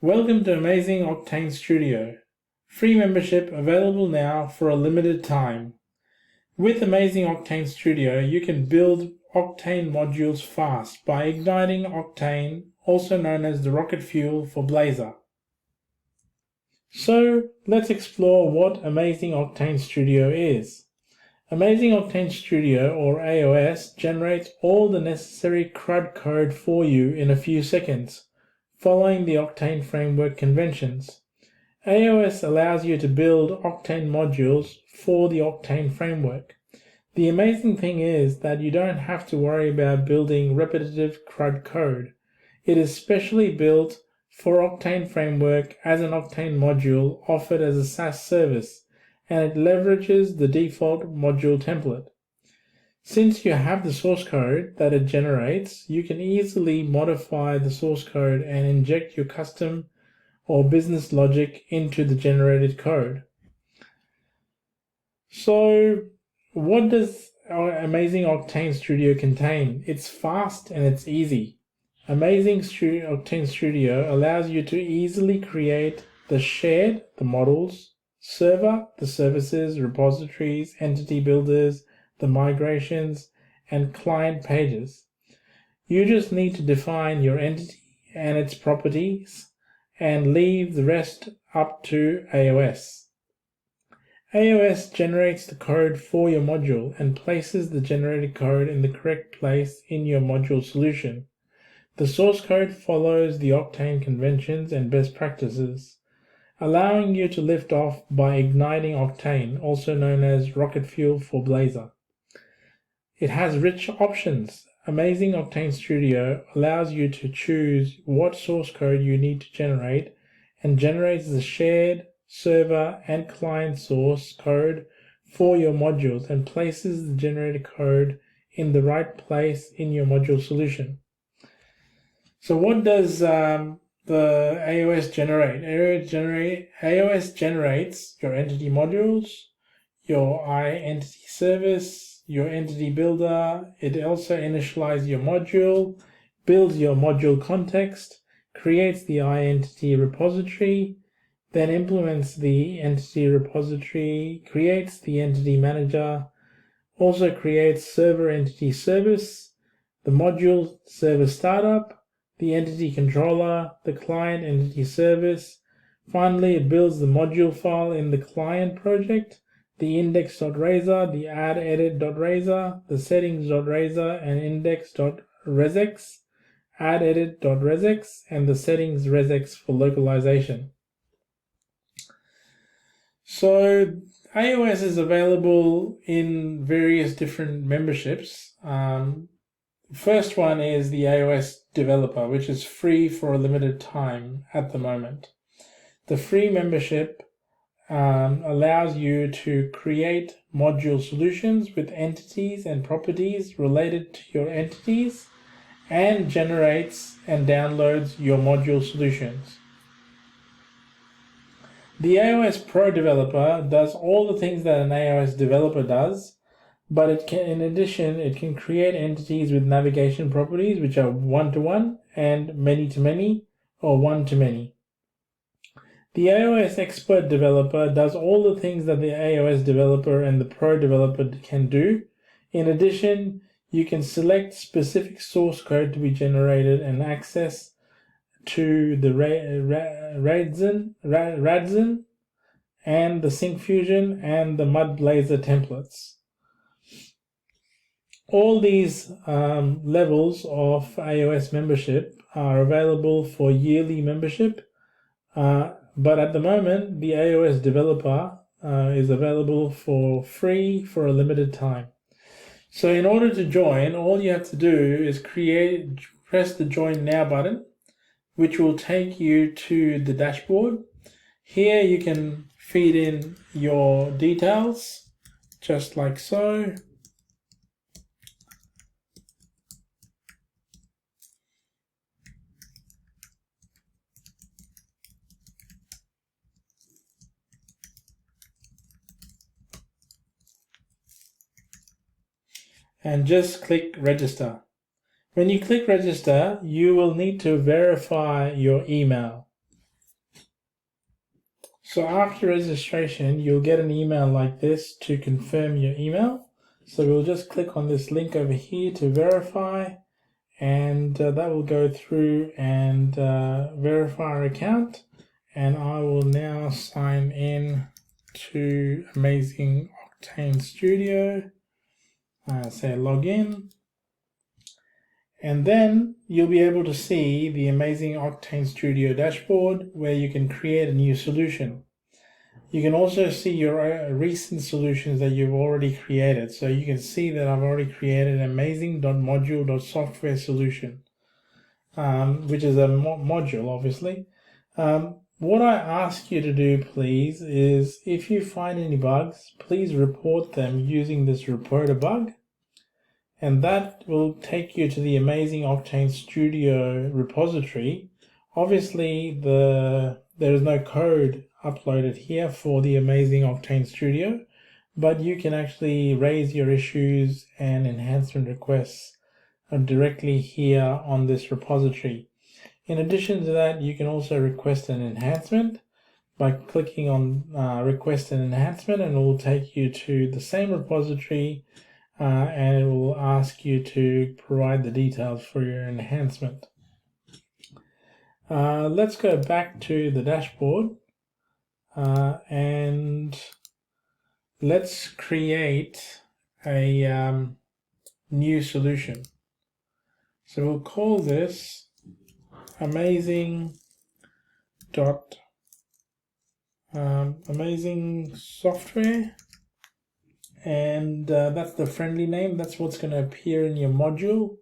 Welcome to Amazing Oqtane Studio. Free membership available now for a limited time. With Amazing Oqtane Studio, you can build Oqtane modules fast by igniting Oqtane, also known as the rocket fuel for Blazor. So let's explore what Amazing Oqtane Studio is. Amazing Oqtane Studio, or AOS, generates all the necessary CRUD code for you in a few seconds, following the Oqtane Framework conventions. AOS allows you to build Oqtane modules for the Oqtane Framework. The amazing thing is that you don't have to worry about building repetitive CRUD code. It is specially built for Oqtane Framework as an Oqtane module offered as a SaaS service, and it leverages the default module template. Since you have the source code that it generates, you can easily modify the source code and inject your custom or business logic into the generated code. So, what does our Amazing Oqtane Studio contain? It's fast and it's easy. Amazing Oqtane Studio allows you to easily create the models, server, the services, repositories, entity builders, the migrations, and client pages. You just need to define your entity and its properties and leave the rest up to AOS. AOS generates the code for your module and places the generated code in the correct place in your module solution. The source code follows the Oqtane conventions and best practices, allowing you to lift off by igniting Oqtane, also known as rocket fuel for Blazor. It has rich options. Amazing Oqtane Studio allows you to choose what source code you need to generate and generates the shared, server, and client source code for your modules and places the generated code in the right place in your module solution. So what does the AOS generate? AOS generates your entity modules, your entity service, your entity builder. It also initializes your module, builds your module context, creates the entity repository, then implements the entity repository, creates the entity manager, also creates server entity service, the module server startup, the entity controller, the client entity service. Finally, it builds the module file in the client project, the index.razor, the add-edit.razor, the settings.razor, and index.regex, add-edit.regex, and the settings regex for localization. So AOS is available in various different memberships. First one is the AOS Developer, which is free for a limited time at the moment. The free membership allows you to create module solutions with entities and properties related to your entities and generates and downloads your module solutions. The AOS Pro Developer does all the things that an AOS developer does, but in addition, it can create entities with navigation properties, which are one-to-one and many-to-many or one-to-many. The AOS Expert Developer does all the things that the AOS Developer and the Pro Developer can do. In addition, you can select specific source code to be generated and access to the Radzin and the SyncFusion and the MudBlazor templates. All these levels of AOS membership are available for yearly membership, but at the moment, the AOS Developer is available for free for a limited time. So in order to join, all you have to do is press the Join Now button, which will take you to the dashboard. Here you can feed in your details, just like so. And just click register. When you click register, you will need to verify your email. So after registration, you'll get an email like this to confirm your email. So we'll just click on this link over here to verify, and that will go through and verify our account. And I will now sign in to Amazing Oqtane Studio. Say login. And then you'll be able to see the Amazing Oqtane Studio dashboard where you can create a new solution. You can also see your recent solutions that you've already created. So you can see that I've already created an amazing.module.software solution, which is a module, obviously. What I ask you to do, please, is if you find any bugs, please report them using this report a bug. And that will take you to the Amazing Oqtane Studio repository. Obviously, there is no code uploaded here for the Amazing Oqtane Studio, but you can actually raise your issues and enhancement requests directly here on this repository. In addition to that, you can also request an enhancement by clicking on request an enhancement, and it will take you to the same repository. And it will ask you to provide the details for your enhancement. Let's go back to the dashboard and let's create a new solution. So we'll call this amazing software. And that's the friendly name. That's what's going to appear in your module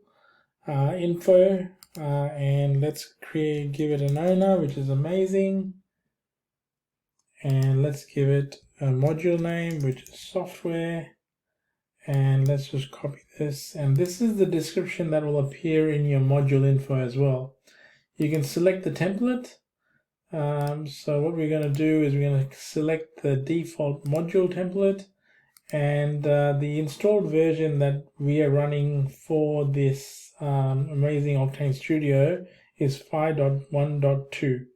info. And let's give it an owner, which is amazing. And let's give it a module name, which is software. And let's just copy this. And this is the description that will appear in your module info as well. You can select the template. So what we're going to do is we're going to select the default module template. And the installed version that we are running for this Amazing Oqtane Studio is 5.1.2.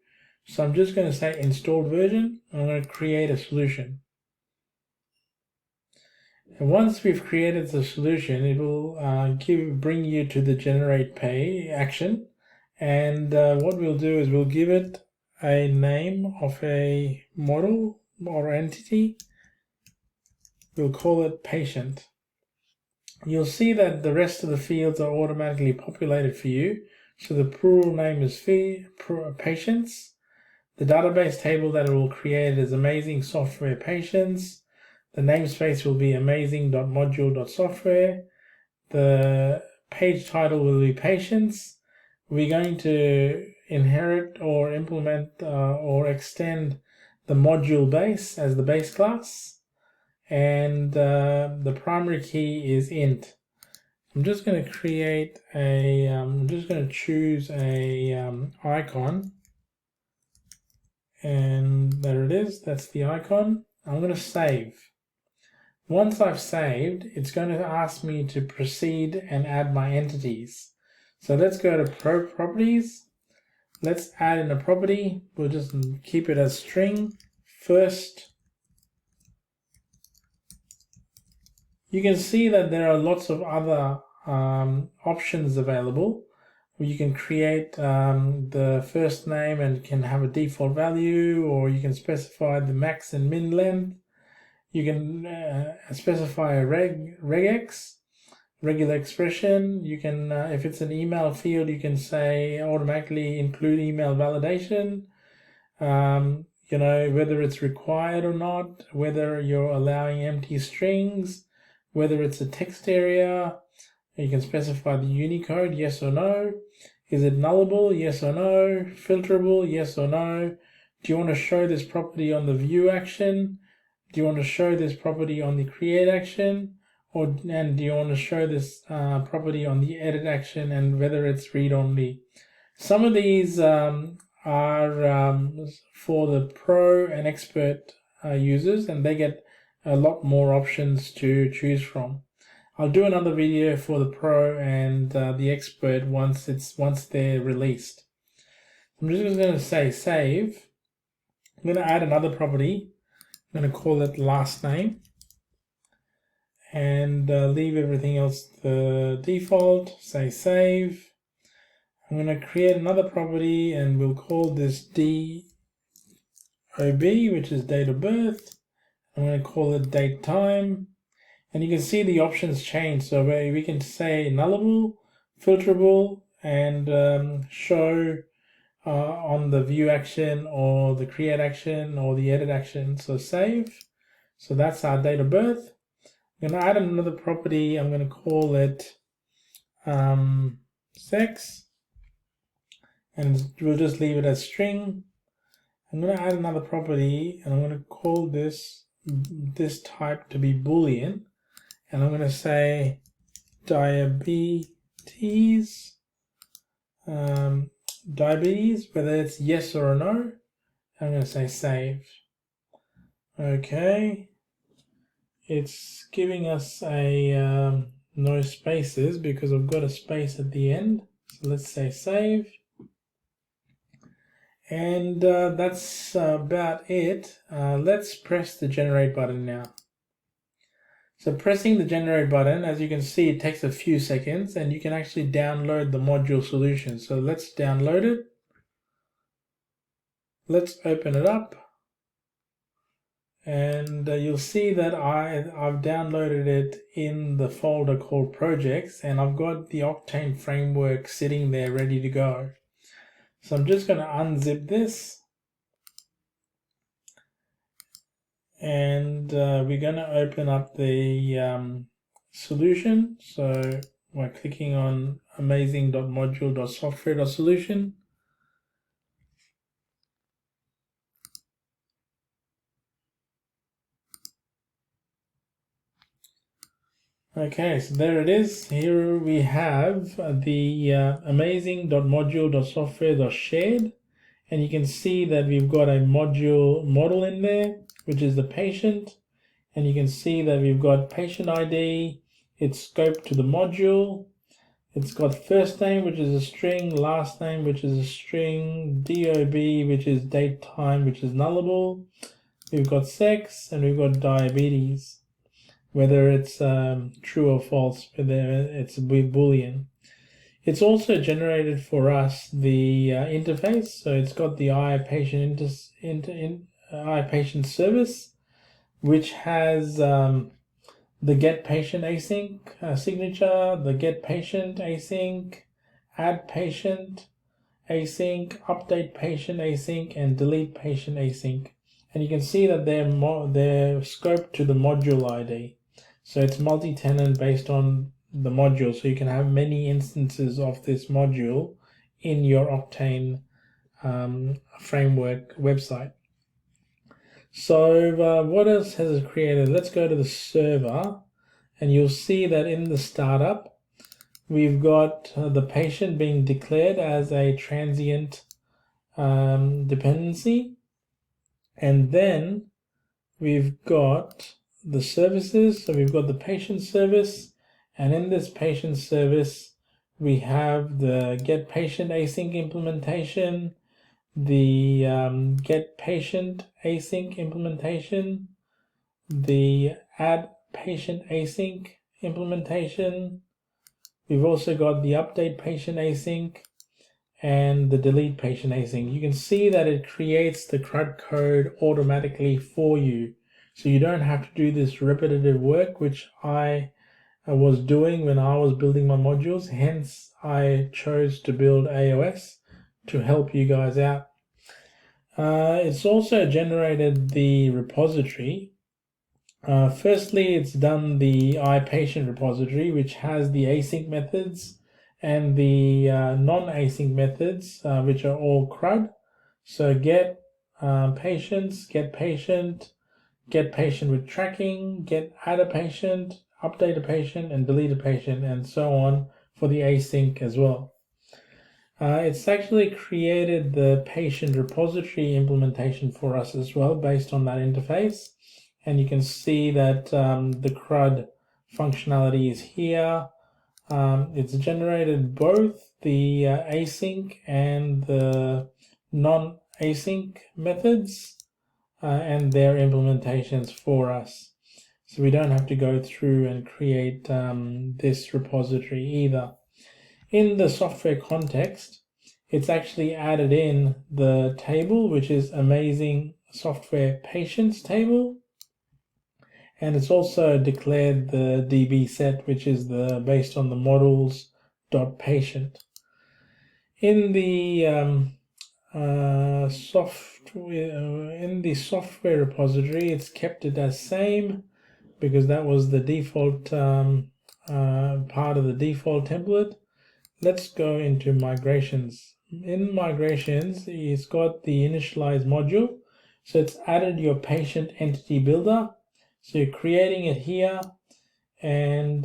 So I'm just going to say installed version. I'm going to create a solution. And once we've created the solution, it will bring you to the generate pay action. And what we'll do is we'll give it a name of a model or entity. We'll call it patient. You'll see that the rest of the fields are automatically populated for you. So the plural name is patients. The database table that it will create is amazing software patients. The namespace will be amazing.module.software. The page title will be patients. We're going to inherit or implement or extend the module base as the base class. And the primary key is int. I'm just going to create I'm just going to choose a icon, and there it is. That's the icon. I'm going to save. Once I've saved, it's going to ask me to proceed and add my entities. So let's go to properties. Let's add in a property. We'll just keep it as string first. You can see that there are lots of other options available. You can create the first name and can have a default value, or you can specify the max and min length. You can specify a regex, regular expression. You can, if it's an email field, you can say automatically include email validation. You know, whether it's required or not, whether you're allowing empty strings, whether it's a text area. You can specify the Unicode, yes or no. Is it nullable, yes or no? Filterable, yes or no? Do you want to show this property on the view action? Do you want to show this property on the create action? And do you want to show this property on the edit action, and whether it's read only? Some of these are for the pro and expert users, and they get a lot more options to choose from. I'll do another video for the pro and the expert once they're released. I'm just going to say save. I'm going to add another property. I'm going to call it last name and leave everything else the default. Say save. I'm going to create another property and we'll call this DOB, which is date of birth. I'm going to call it date time. And you can see the options change. So we can say nullable, filterable, and show on the view action or the create action or the edit action. So save. So that's our date of birth. I'm going to add another property. I'm going to call it sex. And we'll just leave it as string. I'm going to add another property and I'm going to call this type to be Boolean. And I'm going to say diabetes, whether it's yes or a no. I'm going to say save. Okay. It's giving us a no spaces because I've got a space at the end. So let's say save. And that's about it. Let's press the generate button now. So pressing the generate button, as you can see, it takes a few seconds and you can actually download the module solution. So let's download it. Let's open it up. And you'll see that I've downloaded it in the folder called projects and I've got the Oqtane Framework sitting there ready to go. So I'm just going to unzip this. And we're going to open up the solution. So we're clicking on amazing.module.software.solution. Okay, so there it is. Here we have the amazing.module.software.shared. And you can see that we've got a model in there, which is the patient. And you can see that we've got patient ID. It's scoped to the module. It's got first name, which is a string, last name, which is a string, DOB, which is date time, which is nullable. We've got sex, and we've got diabetes. Whether it's true or false, it's a Boolean. It's also generated for us the interface, so it's got the iPatient service, which has the get patient async signature, the get patient async, add patient async, update patient async, and delete patient async. And you can see that they're scoped to the module ID. So it's multi-tenant based on the module. So you can have many instances of this module in your Oqtane framework website. So what else has it created? Let's go to the server and you'll see that in the startup, we've got the patient being declared as a transient dependency. And then we've got the services. So we've got the patient service. And in this patient service, we have the get patient async implementation, the get patient async implementation, the add patient async implementation. We've also got the update patient async and the delete patient async. You can see that it creates the CRUD code automatically for you. So you don't have to do this repetitive work, which I was doing when I was building my modules. Hence, I chose to build AOS to help you guys out. It's also generated the repository. Firstly, it's done the iPatient repository, which has the async methods and the non-async methods, which are all CRUD. So get patients, get patient with tracking, get add a patient, update a patient, and delete a patient, and so on for the async as well. It's actually created the patient repository implementation for us as well based on that interface. And you can see that the CRUD functionality is here. It's generated both the async and the non-async methods. and their implementations for us. So we don't have to go through and create this repository either. In the software context, it's actually added in the table, which is Amazing Software Patients table. And it's also declared the DB set, which is based on the models.patient. In the software repository, it's kept it as same because that was the default part of the default template. Let's go into migrations. In migrations, it's got the initialize module. So it's added your patient entity builder. So you're creating it here, and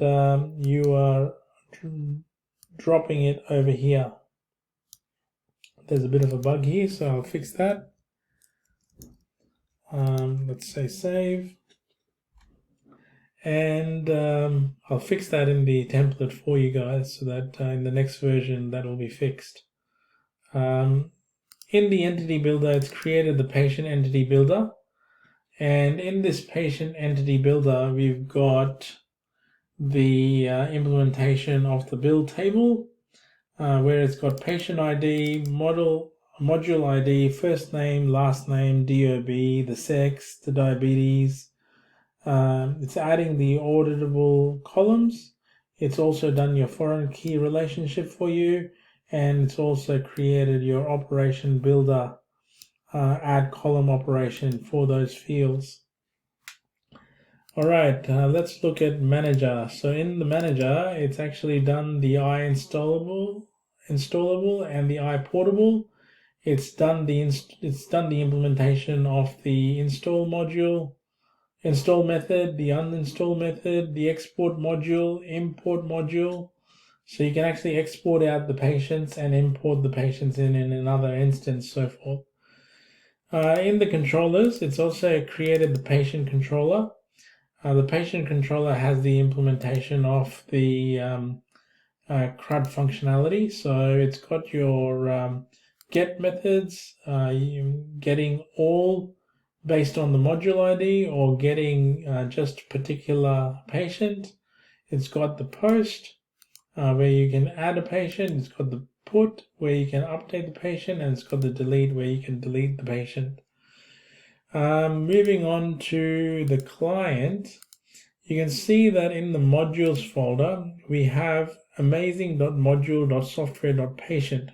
you are dropping it over here. There's a bit of a bug here, so I'll fix that. Let's say save. And I'll fix that in the template for you guys so that in the next version that will be fixed. In the entity builder, it's created the patient entity builder. And in this patient entity builder, we've got the implementation of the build table, where it's got patient ID, module ID, first name, last name, DOB, the sex, the diabetes. It's adding the auditable columns. It's also done your foreign key relationship for you, and it's also created your operation builder add column operation for those fields. All right, let's look at manager. So in the manager, it's actually done the installable and the portable. It's done the implementation of the install method, the uninstall method, the export module, import module. So you can actually export out the patients and import the patients in another instance, so forth. In the controllers, it's also created the patient controller. The patient controller has the implementation of the CRUD functionality. So it's got your get methods, getting all based on the module ID or getting just particular patient. It's got the post where you can add a patient. It's got the put where you can update the patient, and it's got the delete where you can delete the patient. Moving on to the client, you can see that in the modules folder, we have amazing.module.software.patient.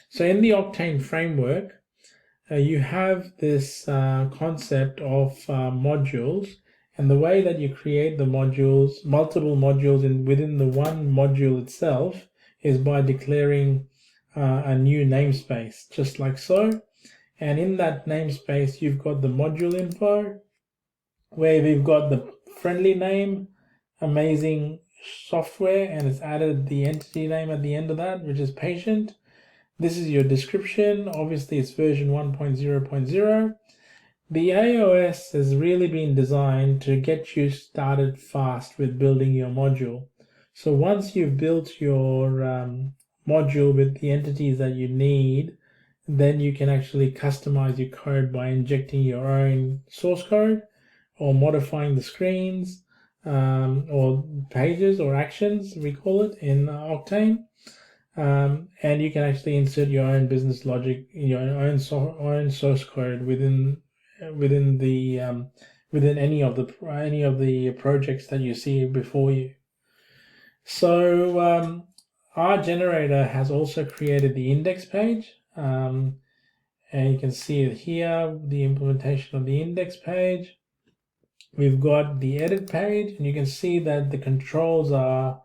So in the Oqtane framework, you have this concept of modules, and the way that you create the modules, multiple modules within the one module itself, is by declaring a new namespace, just like so. And in that namespace, you've got the module info, where we've got the friendly name, amazing software, and it's added the entity name at the end of that, which is patient. This is your description. Obviously, it's version 1.0.0. The AOS has really been designed to get you started fast with building your module. So once you've built your module with the entities that you need, then you can actually customize your code by injecting your own source code or modifying the screens or pages or actions, we call it in Oqtane. And you can actually insert your own business logic, your own source code within any of the projects that you see before you. So our generator has also created the index page, and you can see it here, the implementation of the index page. We've got the edit page, and you can see that the controls are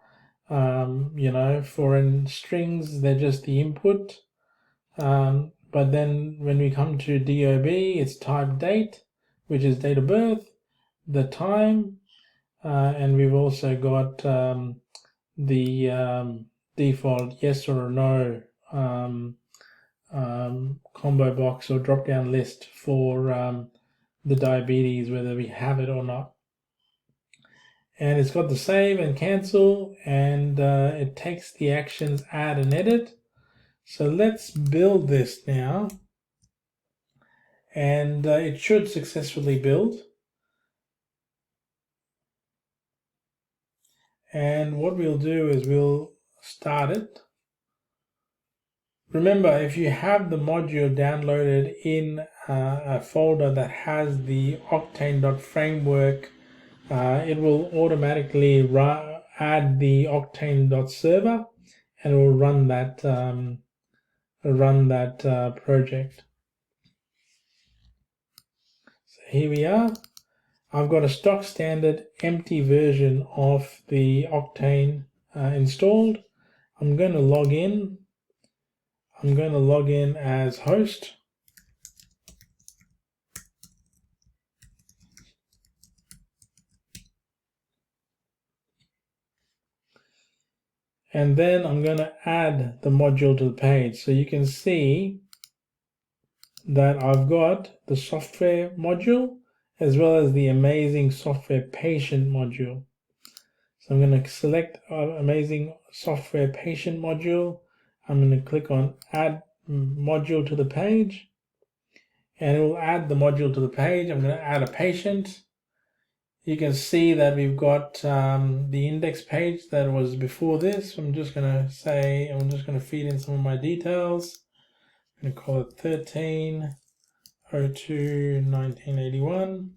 foreign strings, they're just the input. But then when we come to DOB, it's type date, which is date of birth, the time, and we've also got the default yes or no combo box or drop down list for the diabetes, whether we have it or not. And it's got the save and cancel, and it takes the actions add and edit. So let's build this now. and it should successfully build. And what we'll do is we'll start it. Remember, if you have the module downloaded in a folder that has the Oqtane.framework, it will automatically add the Oqtane.server, and it will run that project. So here we are. I've got a stock standard empty version of the Oqtane installed. I'm going to log in. I'm going to log in as host. And then I'm going to add the module to the page. So you can see that I've got the software module as well as the amazing software patient module. So I'm going to select amazing software patient module. I'm going to click on add module to the page, and it will add the module to the page. I'm going to add a patient. You can see that we've got the index page that was before this. I'm just going to feed in some of my details. I'm going to call it 13/02/1981.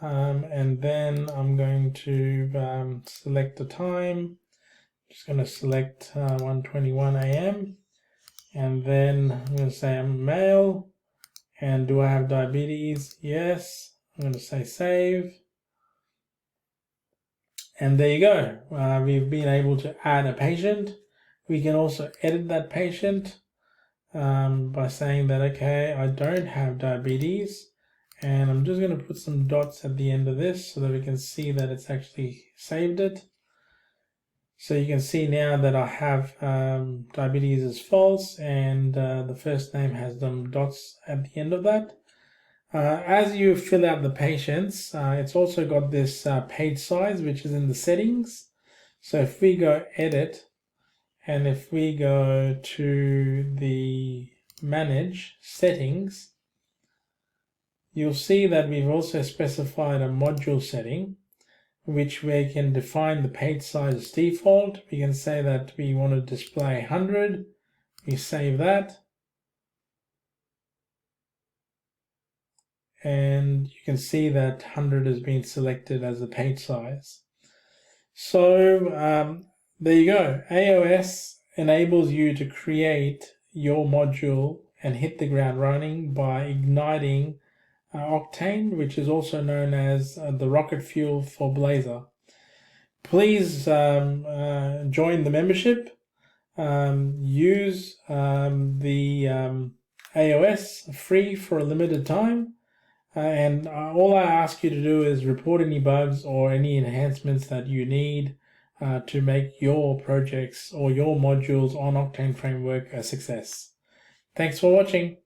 And then I'm going to select the time. Just going to select 1:21 a.m. and then I'm going to say I'm male, and do I have diabetes? Yes. I'm going to say save, and there you go. We've been able to add a patient. We can also edit that patient by saying that, okay, I don't have diabetes. And I'm just going to put some dots at the end of this so that we can see that it's actually saved it. So you can see now that I have diabetes is false, and the first name has some dots at the end of that. As you fill out the patients, it's also got this page size, which is in the settings. So if we go edit, and if we go to the manage settings, you'll see that we've also specified a module setting, which we can define the page size as default. We can say that we want to display 100. We save that. And you can see that 100 has been selected as the page size. So there you go. AOS enables you to create your module and hit the ground running by igniting Oqtane, which is also known as the rocket fuel for Blazor. Please join the membership. Use the AOS free for a limited time. And all I ask you to do is report any bugs or any enhancements that you need to make your projects or your modules on Oqtane Framework a success. Thanks for watching.